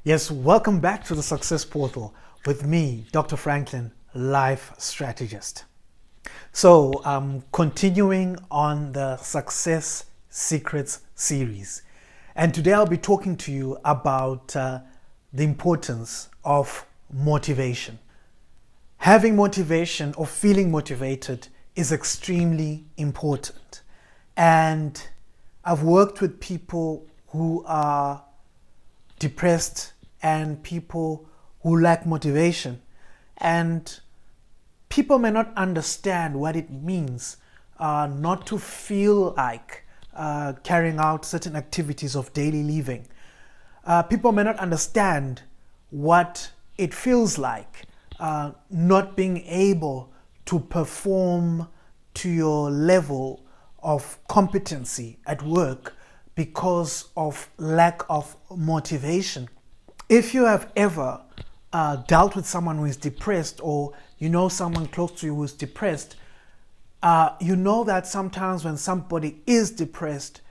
Yes, welcome back to the Success Portal with me, Dr. Franklin, life strategist. So, continuing on the Success Secrets series. And today I'll be talking to you about the importance of motivation. Having motivation or feeling motivated is extremely important. And I've worked with people who are depressed and people who lack motivation, and people may not understand what it means not to feel like carrying out certain activities of daily living. People may not understand what it feels like not being able to perform to your level of competency at work because of lack of motivation. If you have ever dealt with someone who is depressed, or you know someone close to you who is depressed, you know that sometimes when somebody is depressed,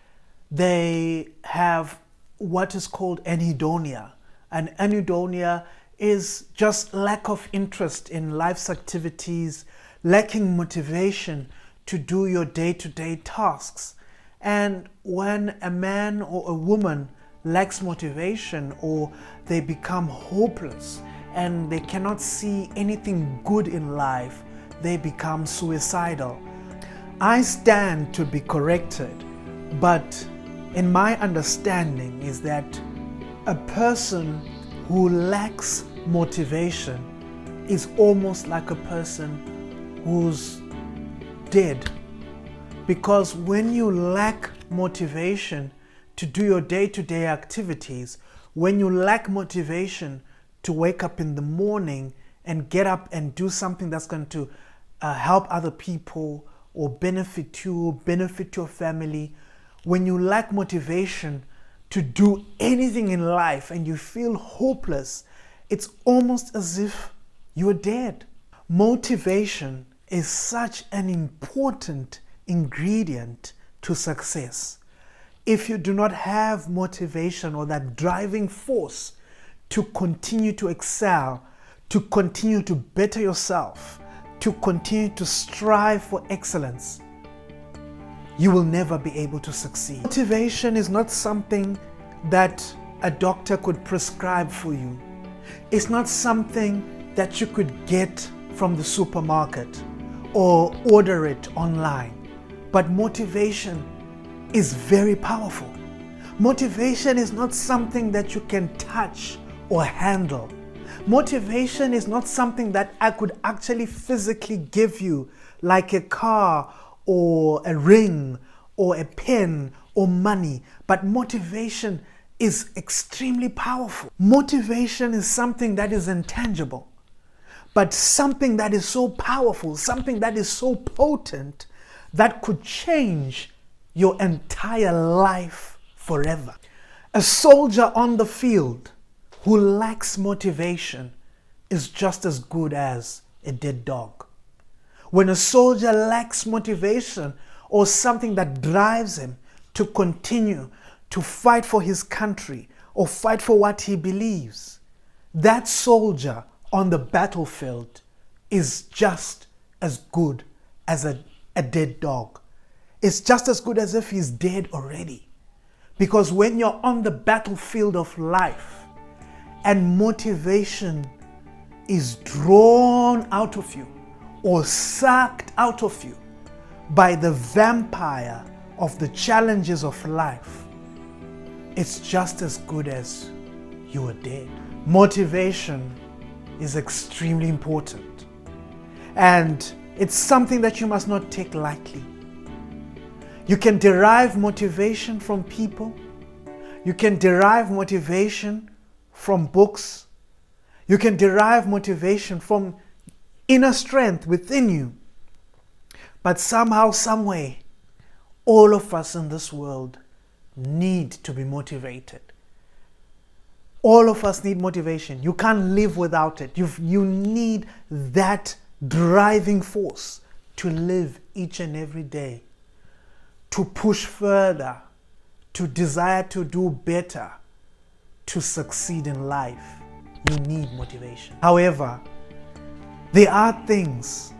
they have what is called anhedonia. And anhedonia is just lack of interest in life's activities, lacking motivation to do your day-to-day tasks. And when a man or a woman lacks motivation, or they become hopeless and they cannot see anything good in life, they become suicidal. I stand to be corrected, but in my understanding is that a person who lacks motivation is almost like a person who's dead. Because when you lack motivation to do your day-to-day activities, when you lack motivation to wake up in the morning and get up and do something that's going to help other people or benefit you, benefit your family, when you lack motivation to do anything in life and you feel hopeless, it's almost as if you're dead. Motivation is such an important ingredient to success. If you do not have motivation or that driving force to continue to excel, to continue to better yourself, to continue to strive for excellence, you will never be able to succeed. Motivation is not something that a doctor could prescribe for you. It's not something that you could get from the supermarket or order it online. But motivation is very powerful. Motivation is not something that you can touch or handle. Motivation is not something that I could actually physically give you, like a car or a ring or a pen or money. But motivation is extremely powerful. Motivation is something that is intangible, but something that is so powerful, something that is so potent, that could change your entire life forever. A soldier on the field who lacks motivation is just as good as a dead dog. When a soldier lacks motivation or something that drives him to continue to fight for his country or fight for what he believes, that soldier on the battlefield is just as good as a dead dog. It's just as good as if he's dead already. Because when you're on the battlefield of life and motivation is drawn out of you or sucked out of you by the vampire of the challenges of life, it's just as good as you are dead. Motivation is extremely important. And it's something that you must not take lightly. You can derive motivation from people. You can derive motivation from books. You can derive motivation from inner strength within you. But somehow, some way, all of us in this world need to be motivated. All of us need motivation. You can't live without it. You need that driving force to live each and every day, to push further, to desire to do better, to succeed in life, you need motivation. However, there are things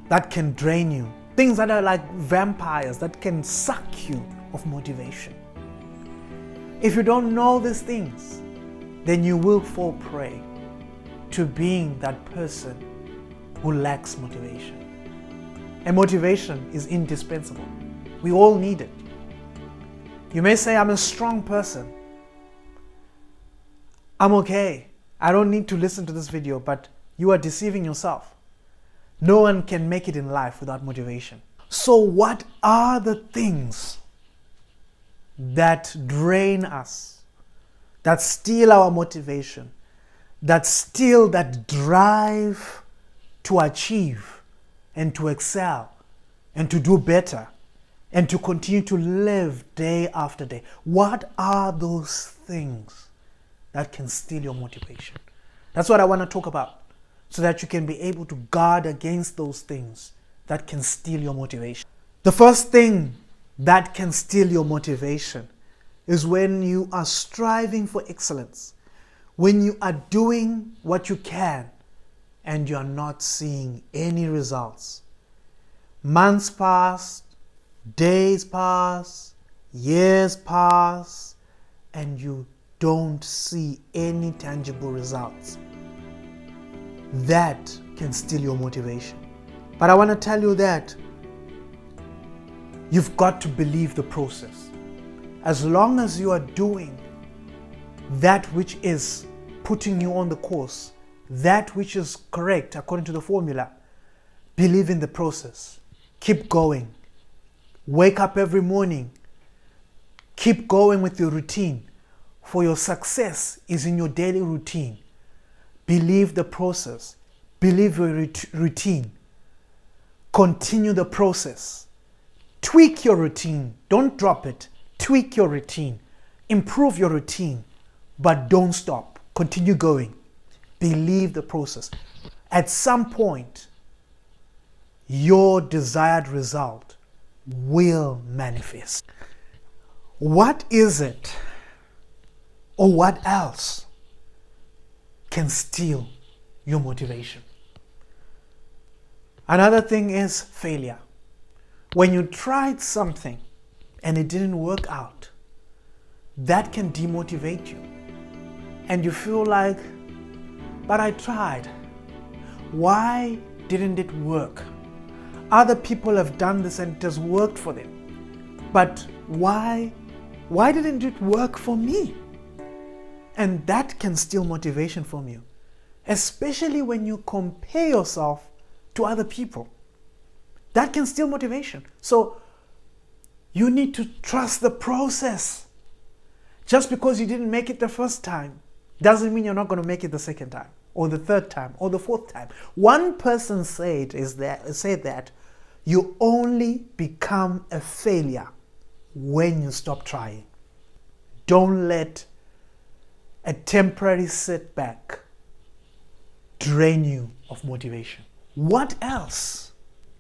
that can drain you, things that are like vampires that can suck you of motivation. If you don't know these things, then you will fall prey to being that person who lacks motivation. And motivation is indispensable. We all need it. You may say, I'm a strong person. I'm okay. I don't need to listen to this video, but you are deceiving yourself. No one can make it in life without motivation. So what are the things that drain us, that steal our motivation, that steal that drive to achieve and to excel and to do better and to continue to live day after day? What are those things that can steal your motivation? That's what I want to talk about, so that you can be able to guard against those things that can steal your motivation. The first thing that can steal your motivation is when you are striving for excellence, when you are doing what you can and you are not seeing any results. Months pass, days pass, years pass, and you don't see any tangible results. That can steal your motivation. But I want to tell you that you've got to believe the process. As long as you are doing that which is putting you on the course, that which is correct according to the formula, believe in the process. Keep going. Wake up every morning. Keep going with your routine, for your success is in your daily routine. Believe the process. Believe your routine. Continue the process. Tweak your routine. Don't drop it. Tweak your routine. Improve your routine. But don't stop. Continue going. Believe the process. At some point, your desired result will manifest. What is it, or what else can steal your motivation? Another thing is failure. When you tried something and it didn't work out, that can demotivate you. And you feel like, but I tried. Why didn't it work? Other people have done this and it has worked for them. But why didn't it work for me? And that can steal motivation from you, especially when you compare yourself to other people. That can steal motivation. So you need to trust the process. Just because you didn't make it the first time doesn't mean you're not going to make it the second time, or the third time, or the fourth time. One person said that you only become a failure when you stop trying. Don't let a temporary setback drain you of motivation. What else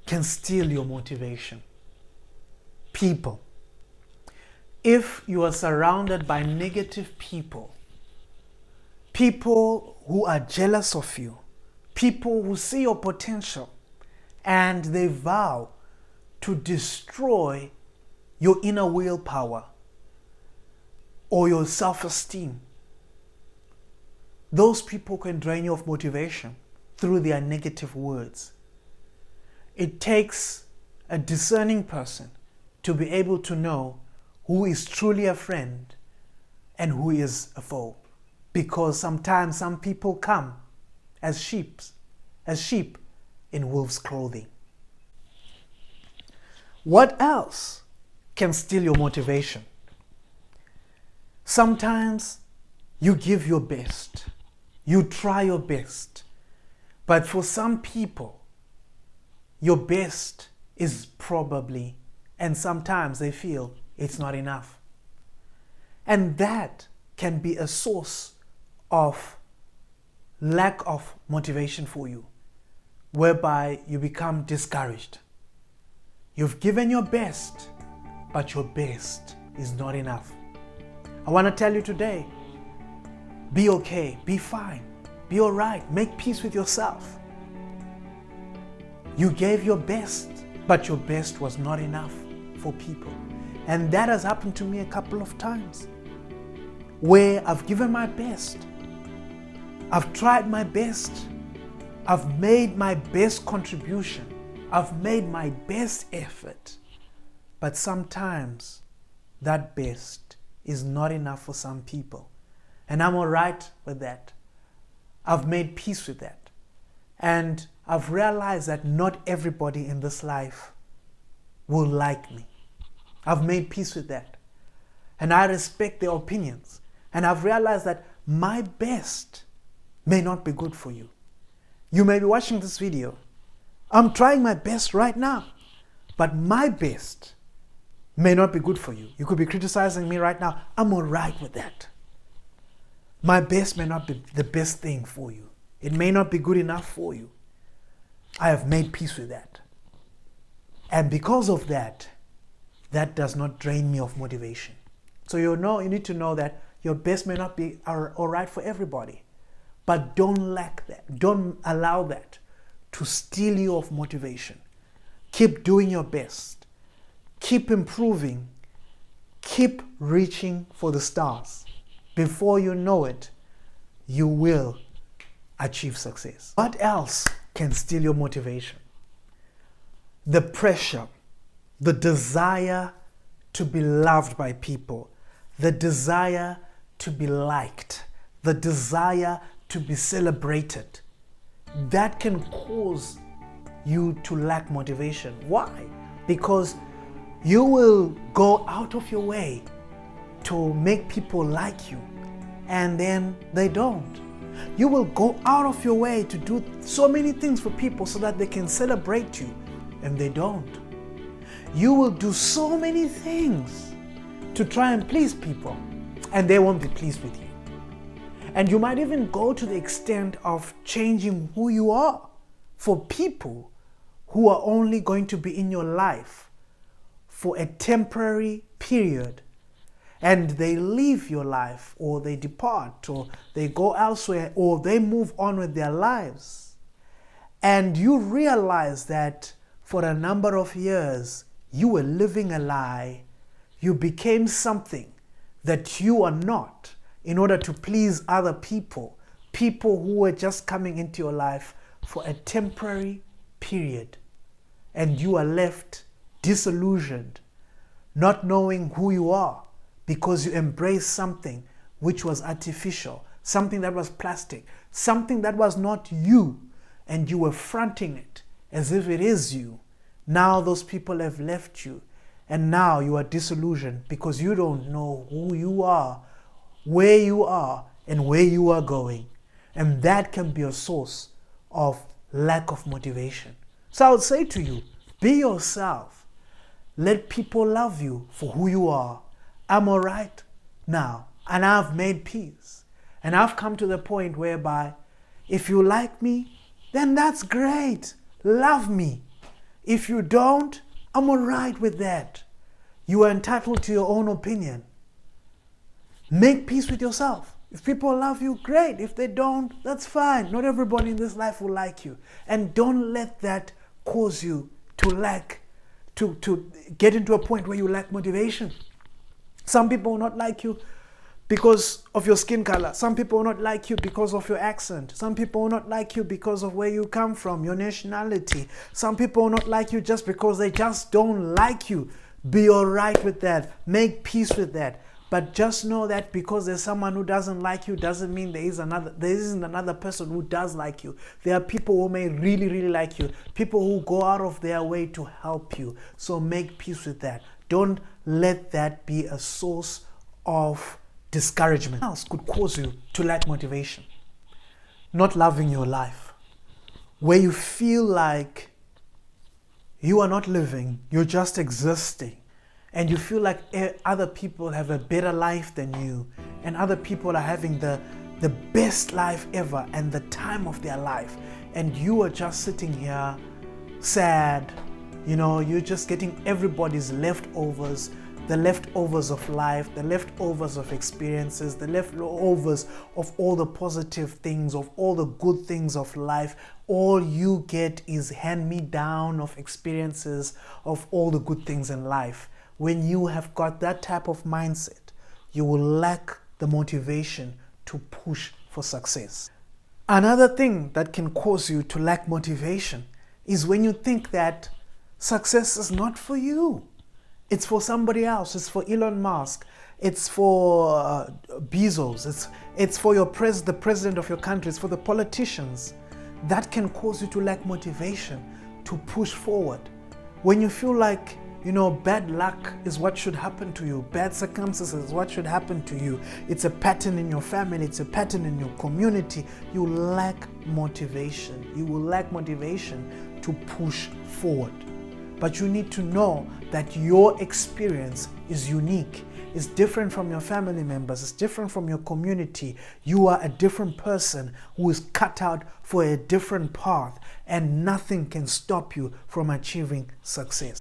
can steal your motivation? People. If you are surrounded by negative people, people who are jealous of you, people who see your potential and they vow to destroy your inner willpower or your self-esteem, those people can drain you of motivation through their negative words. It takes a discerning person to be able to know who is truly a friend and who is a foe. Because sometimes some people come as sheep in wolves' clothing. What else can steal your motivation? Sometimes you give your best. You try your best. But for some people, your best is probably, and sometimes they feel it's not enough. And that can be a source of lack of motivation for you, whereby you become discouraged. You've given your best, but your best is not enough. I want to tell you today Be okay, be fine, be all right, make peace with yourself. You gave your best, but your best was not enough for people. And that has happened to me a couple of times, where I've given my best, I've tried my best, I've made my best contribution, I've made my best effort, but sometimes that best is not enough for some people. And I'm all right with that. I've made peace with that. And I've realized that not everybody in this life will like me. I've made peace with that. And I respect their opinions. And I've realized that my best may not be good for you. You may be watching this video. I'm trying my best right now, but my best may not be good for you. You could be criticizing me right now. I'm all right with that. My best may not be the best thing for you. It may not be good enough for you. I have made peace with that. And because of that, that does not drain me of motivation. So you need to know that your best may not be all right for everybody. But don't lack that. Don't allow that to steal you of motivation. Keep doing your best. Keep improving. Keep reaching for the stars. Before you know it, you will achieve success. What else can steal your motivation? The pressure, the desire to be loved by people, the desire to be liked, the desire to be celebrated. That can cause you to lack motivation. Why? Because you will go out of your way to make people like you, and then they don't. You will go out of your way to do so many things for people so that they can celebrate you, and they don't. You will do so many things to try and please people, and they won't be pleased with you. And you might even go to the extent of changing who you are for people who are only going to be in your life for a temporary period, and they leave your life, or they depart, or they go elsewhere, or they move on with their lives. And you realize that for a number of years, you were living a lie. You became something that you are not in order to please other people, people who were just coming into your life for a temporary period. And you are left disillusioned, not knowing who you are, because you embraced something which was artificial, something that was plastic, something that was not you, and you were fronting it as if it is you. Now those people have left you, and now you are disillusioned because you don't know who you are, where you are, and where you are going. And that can be a source of lack of motivation. So I would say to you, be yourself. Let people love you for who you are. I'm all right now, and I've made peace. And I've come to the point whereby if you like me, then that's great. Love me. If you don't, I'm all right with that. You are entitled to your own opinion. Make peace with yourself. If people love you, great. If they don't, that's fine. Not everybody in this life will like you. And don't let that cause you to lack, to get into a point where you lack motivation. Some people will not like you because of your skin color. Some people will not like you because of your accent. Some people will not like you because of where you come from, your nationality. Some people will not like you just because they just don't like you. Be all right with that. Make peace with that. But just know that because there's someone who doesn't like you doesn't mean there isn't another person who does like you. There are people who may really, really like you. People who go out of their way to help you. So make peace with that. Don't let that be a source of discouragement. What else could cause you to lack motivation? Not loving your life. Where you feel like you are not living, you're just existing. And you feel like other people have a better life than you. And other people are having the best life ever and the time of their life. And you are just sitting here sad. You know, you're just getting everybody's leftovers. the leftovers of life, the leftovers of experiences, the leftovers of all the positive things, of all the good things of life. All you get is hand-me-down of experiences of all the good things in life. When you have got that type of mindset, you will lack the motivation to push for success. Another thing that can cause you to lack motivation is when you think that success is not for you. It's for somebody else. It's for Elon Musk. It's for Bezos. It's for the president of your country. It's for the politicians. That can cause you to lack motivation to push forward. When you feel like, bad luck is what should happen to you, bad circumstances is what should happen to you, it's a pattern in your family, it's a pattern in your community, you lack motivation. You will lack motivation to push forward. But you need to know that your experience is unique. It's different from your family members. It's different from your community. You are a different person who is cut out for a different path, and nothing can stop you from achieving success.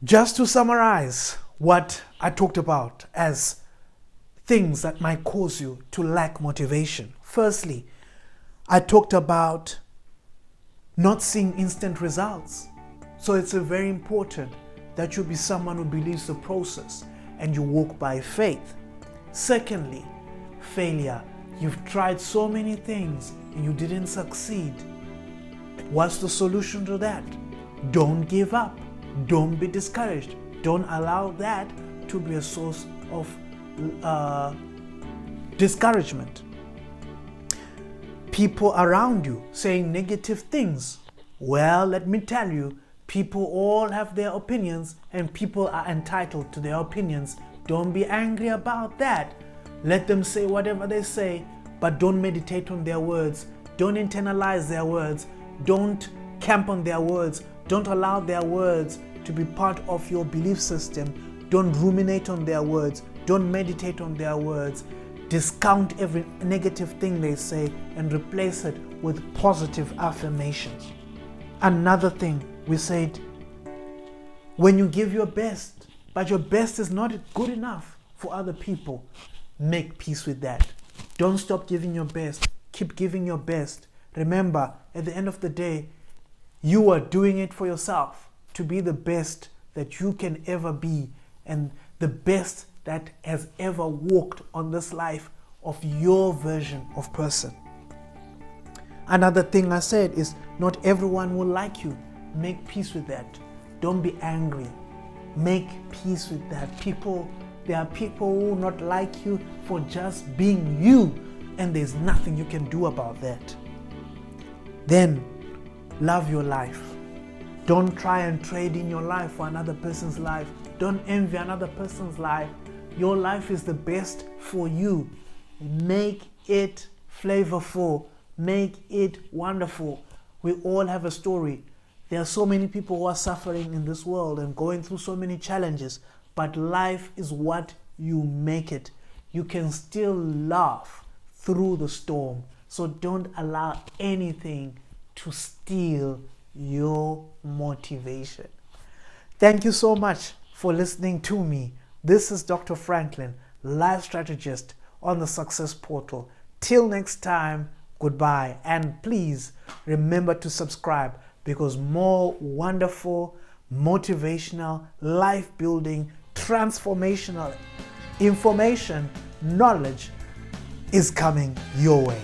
Just to summarize what I talked about as things that might cause you to lack motivation. Firstly, I talked about not seeing instant results. So it's very important that you be someone who believes the process and you walk by faith. Secondly, failure. You've tried so many things and you didn't succeed. What's the solution to that? Don't give up. Don't be discouraged. Don't allow that to be a source of discouragement. People around you saying negative things. Well, let me tell you, people all have their opinions and people are entitled to their opinions. Don't be angry about that. Let them say whatever they say, but don't meditate on their words. Don't internalize their words. Don't camp on their words. Don't allow their words to be part of your belief system. Don't ruminate on their words. Don't meditate on their words. Discount every negative thing they say and replace it with positive affirmations. Another thing we said, when you give your best, but your best is not good enough for other people, make peace with that. Don't stop giving your best. Keep giving your best. Remember, at the end of the day, you are doing it for yourself to be the best that you can ever be and the best that has ever walked on this life of your version of person. Another thing I said is not everyone will like you. Make peace with that. Don't be angry. Make peace with that. There are people who will not like you for just being you, and there's nothing you can do about that. Then love your life. Don't try and trade in your life for another person's life. Don't envy another person's life. Your life is the best for you. Make it flavorful. Make it wonderful. We all have a story. There are so many people who are suffering in this world and going through so many challenges, but life is what you make it. You can still laugh through the storm. So don't allow anything to steal your motivation. Thank you so much for listening to me. This is Dr. Franklin, life strategist on the Success Portal. Till next time, goodbye. And please remember to subscribe because more wonderful, motivational, life-building, transformational information, knowledge is coming your way.